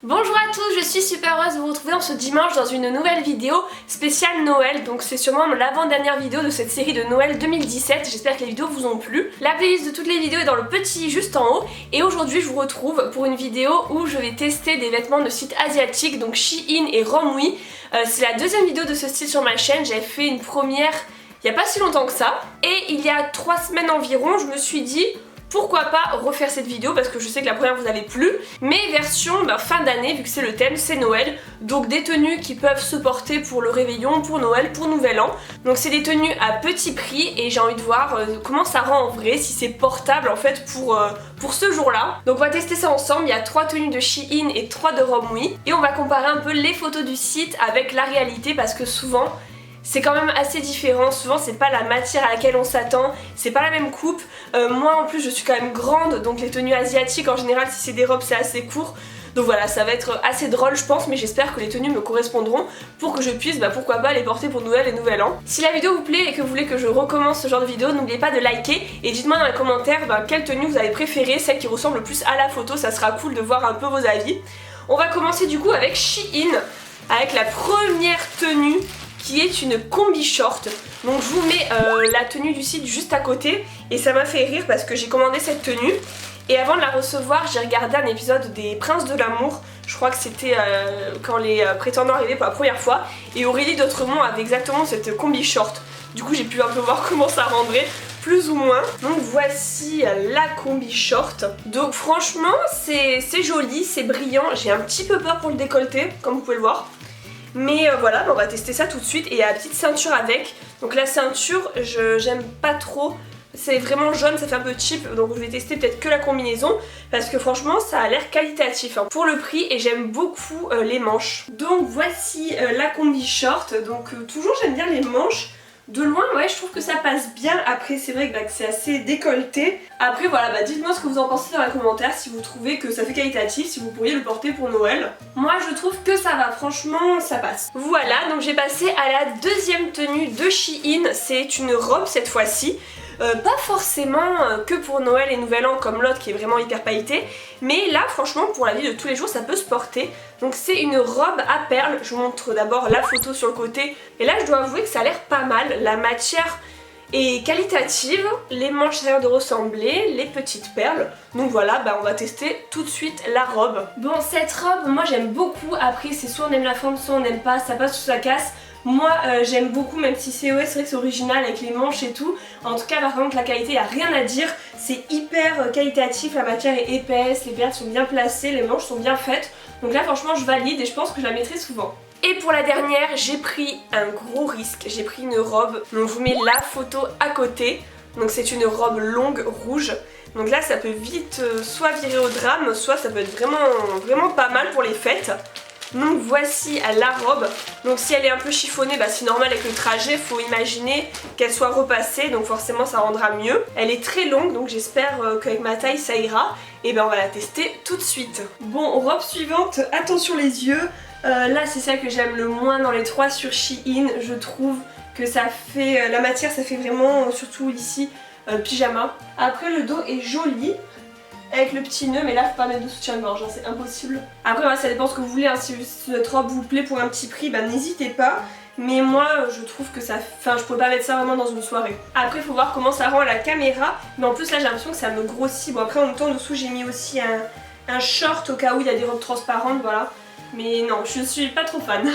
Bonjour à tous, je suis super heureuse de vous retrouver ce dimanche dans une nouvelle vidéo spéciale Noël. Donc c'est sûrement l'avant-dernière vidéo de cette série de Noël 2017, j'espère que les vidéos vous ont plu. La playlist de toutes les vidéos est dans le petit juste en haut. Et aujourd'hui je vous retrouve pour une vidéo où je vais tester des vêtements de sites asiatiques, donc Shein et Romwe. C'est la deuxième vidéo de ce style sur ma chaîne, j'avais fait une première il n'y a pas si longtemps que ça. Et il y a 3 semaines environ, je me suis dit pourquoi pas refaire cette vidéo parce que je sais que la première vous avait plu, mais version fin d'année vu que c'est le thème, c'est Noël, donc des tenues qui peuvent se porter pour le réveillon, pour Noël, pour Nouvel An. Donc c'est des tenues à petit prix et j'ai envie de voir comment ça rend en vrai, si c'est portable en fait pour ce jour-là. Donc on va tester ça ensemble, il y a 3 tenues de Shein et 3 de Romwe et on va comparer un peu les photos du site avec la réalité parce que souvent c'est quand même assez différent, souvent c'est pas la matière à laquelle on s'attend, c'est pas la même coupe. Moi en plus je suis quand même grande, donc les tenues asiatiques en général si c'est des robes c'est assez court. Donc voilà, ça va être assez drôle je pense, mais j'espère que les tenues me correspondront pour que je puisse, pourquoi pas, les porter pour Noël et Nouvel An. Si la vidéo vous plaît et que vous voulez que je recommence ce genre de vidéo, n'oubliez pas de liker et dites-moi dans les commentaires quelle tenue vous avez préférée, celle qui ressemble le plus à la photo, ça sera cool de voir un peu vos avis. On va commencer du coup avec Shein, avec la première tenue qui est une combi short. Donc je vous mets la tenue du site juste à côté et ça m'a fait rire parce que j'ai commandé cette tenue et avant de la recevoir j'ai regardé un épisode des Princes de l'amour, je crois que c'était quand les prétendants arrivaient pour la première fois et Aurélie d'Autremont avait exactement cette combi short. Du coup j'ai pu un peu voir comment ça rendrait plus ou moins. Donc voici la combi short. Donc franchement c'est joli, c'est brillant, j'ai un petit peu peur pour le décolleté comme vous pouvez le voir. Mais voilà, on va tester ça tout de suite et il y a la petite ceinture avec. Donc la ceinture, j'aime pas trop, c'est vraiment jaune, ça fait un peu cheap, donc je vais tester peut-être que la combinaison parce que franchement ça a l'air qualitatif pour le prix et j'aime beaucoup les manches. Donc voici la combi short, donc toujours j'aime bien les manches. De loin, ouais, je trouve que ça passe bien. Après, c'est vrai que c'est assez décolleté. Après, voilà, dites-moi ce que vous en pensez dans les commentaires. Si vous trouvez que ça fait qualitatif, si vous pourriez le porter pour Noël. Moi, je trouve que ça va. Franchement, ça passe. Voilà, donc j'ai passé à la deuxième tenue de Shein. C'est une robe cette fois-ci. Pas forcément que pour Noël et Nouvel An comme l'autre qui est vraiment hyper pailletée, mais là franchement pour la vie de tous les jours ça peut se porter. Donc c'est une robe à perles, je vous montre d'abord la photo sur le côté et là je dois avouer que ça a l'air pas mal, la matière est qualitative, les manches ça a l'air de ressembler, les petites perles, donc voilà on va tester tout de suite la robe. Bon cette robe moi j'aime beaucoup, après c'est soit on aime la forme soit on n'aime pas, ça passe ou ça casse. Moi j'aime beaucoup, même si c'est vrai que c'est original avec les manches et tout. En tout cas par contre la qualité, il n'y a rien à dire. C'est hyper qualitatif, la matière est épaisse, les perles sont bien placées, les manches sont bien faites. Donc là franchement je valide et je pense que je la mettrai souvent. Et pour la dernière, j'ai pris un gros risque. J'ai pris une robe, donc je vous mets la photo à côté. Donc c'est une robe longue rouge. Donc là ça peut vite soit virer au drame, soit ça peut être vraiment pas mal pour les fêtes. Donc voici la robe, donc si elle est un peu chiffonnée, c'est normal avec le trajet, faut imaginer qu'elle soit repassée, donc forcément ça rendra mieux. Elle est très longue, donc j'espère qu'avec ma taille ça ira, et on va la tester tout de suite. Bon, robe suivante, attention les yeux, là c'est celle que j'aime le moins dans les 3 sur Shein, je trouve que ça fait, la matière ça fait vraiment, surtout ici, pyjama. Après le dos est joli. Avec le petit nœud, mais là faut pas mettre de soutien-gorge, c'est impossible. Après ça dépend ce que vous voulez, si cette robe vous plaît pour un petit prix, n'hésitez pas. Mais moi je trouve que ça, je pourrais pas mettre ça vraiment dans une soirée. Après il faut voir comment ça rend à la caméra, mais en plus là j'ai l'impression que ça me grossit. Bon après en même temps en dessous j'ai mis aussi un short au cas où il y a des robes transparentes, voilà. Mais non, je suis pas trop fan.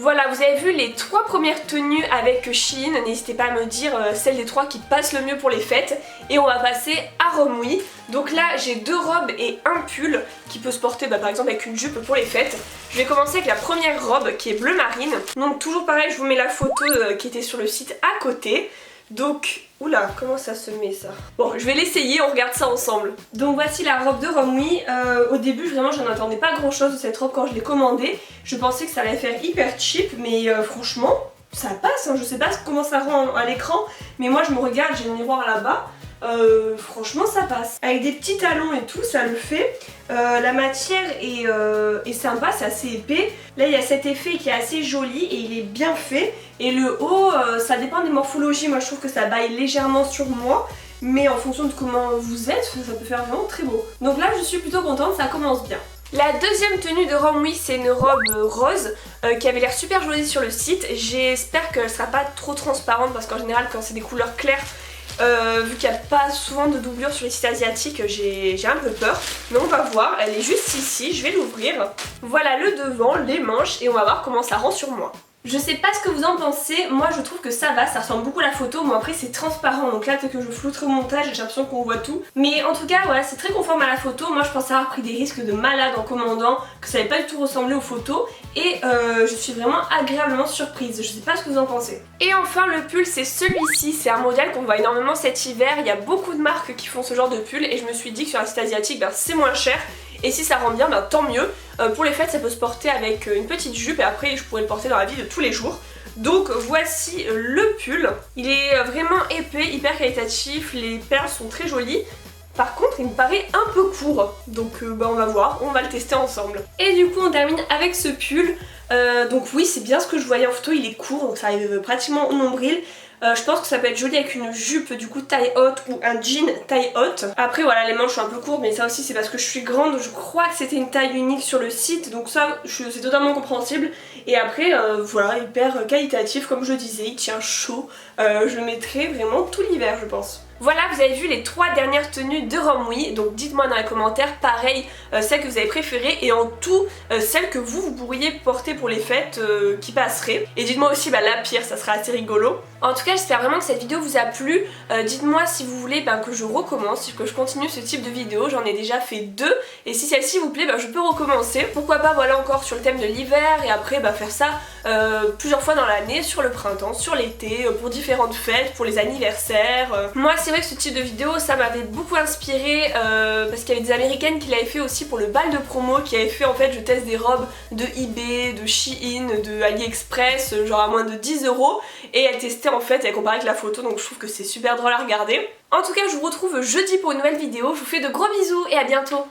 Voilà, vous avez vu les 3 premières tenues avec Shein, n'hésitez pas à me dire celle des 3 qui passe le mieux pour les fêtes. Et on va passer à Romwe. Donc là j'ai 2 robes et un pull qui peut se porter par exemple avec une jupe pour les fêtes. Je vais commencer avec la première robe qui est bleu marine. Donc toujours pareil, je vous mets la photo qui était sur le site à côté. Donc, oula, comment ça se met ça? Bon, je vais l'essayer, on regarde ça ensemble. Donc voici la robe de Romwe. Au début, vraiment, je n'attendais pas grand chose de cette robe quand je l'ai commandée. Je pensais que ça allait faire hyper cheap, mais franchement, ça passe. Je sais pas comment ça rend à l'écran, mais moi je me regarde, j'ai le miroir là-bas. Franchement ça passe. Avec des petits talons et tout, ça le fait. La matière est sympa, c'est assez épais. Là il y a cet effet qui est assez joli et il est bien fait. Et le haut, ça dépend des morphologies, moi je trouve que ça baille légèrement sur moi. mais en fonction de comment vous êtes, ça peut faire vraiment très beau. Donc là je suis plutôt contente, ça commence bien. La deuxième tenue de Rome Week, c'est une robe rose qui avait l'air super jolie sur le site. J'espère qu'elle sera pas trop transparente parce qu'en général quand c'est des couleurs claires, vu qu'il n'y a pas souvent de doublure sur les sites asiatiques, j'ai un peu peur. Mais on va voir, elle est juste ici, je vais l'ouvrir. Voilà le devant, les manches et on va voir comment ça rend sur moi. Je sais pas ce que vous en pensez, moi je trouve que ça va, ça ressemble beaucoup à la photo, bon après c'est transparent donc là peut-être que je flouterai au montage, j'ai l'impression qu'on voit tout. Mais en tout cas voilà, c'est très conforme à la photo, moi je pensais avoir pris des risques de malade en commandant, que ça n'allait pas du tout ressembler aux photos et je suis vraiment agréablement surprise, je sais pas ce que vous en pensez. Et enfin le pull c'est celui-ci, c'est un modèle qu'on voit énormément cet hiver, il y a beaucoup de marques qui font ce genre de pull et je me suis dit que sur un site asiatique ben, c'est moins cher. Et si ça rend bien, ben, tant mieux. Pour les fêtes, ça peut se porter avec une petite jupe et après je pourrais le porter dans la vie de tous les jours. Donc voici le pull. Il est vraiment épais, hyper qualitatif, les perles sont très jolies. Par contre, il me paraît un peu court. Donc ben, on va voir, on va le tester ensemble. Et du coup, on termine avec ce pull. Donc oui, c'est bien ce que je voyais en photo, il est court, donc ça arrive pratiquement au nombril. Je pense que ça peut être joli avec une jupe du coup taille haute ou un jean taille haute. Après voilà, les manches sont un peu courtes mais ça aussi c'est parce que je suis grande, je crois que c'était une taille unique sur le site donc ça c'est totalement compréhensible. Et après voilà, hyper qualitatif comme je disais, il tient chaud, je le mettrai vraiment tout l'hiver je pense. Voilà, vous avez vu les 3 dernières tenues de Rome Week, donc dites-moi dans les commentaires, pareil, celles que vous avez préférées et en tout, celles que vous pourriez porter pour les fêtes qui passeraient. Et dites-moi aussi bah, la pire, ça sera assez rigolo. En tout cas, j'espère vraiment que cette vidéo vous a plu. Dites-moi si vous voulez que je recommence, que je continue ce type de vidéo. J'en ai déjà fait 2 et si celle-ci vous plaît, je peux recommencer. Pourquoi pas voilà encore sur le thème de l'hiver et après faire ça plusieurs fois dans l'année, sur le printemps, sur l'été, pour différentes fêtes, pour les anniversaires. Moi c'est vrai que ce type de vidéo ça m'avait beaucoup inspiré parce qu'il y avait des américaines qui l'avaient fait aussi pour le bal de promo, qui avaient fait en fait je teste des robes de eBay, de Shein, de AliExpress, genre à moins de 10 € et elles testaient en fait, elles comparaient avec la photo donc je trouve que c'est super drôle à regarder. En tout cas je vous retrouve jeudi pour une nouvelle vidéo, je vous fais de gros bisous et à bientôt.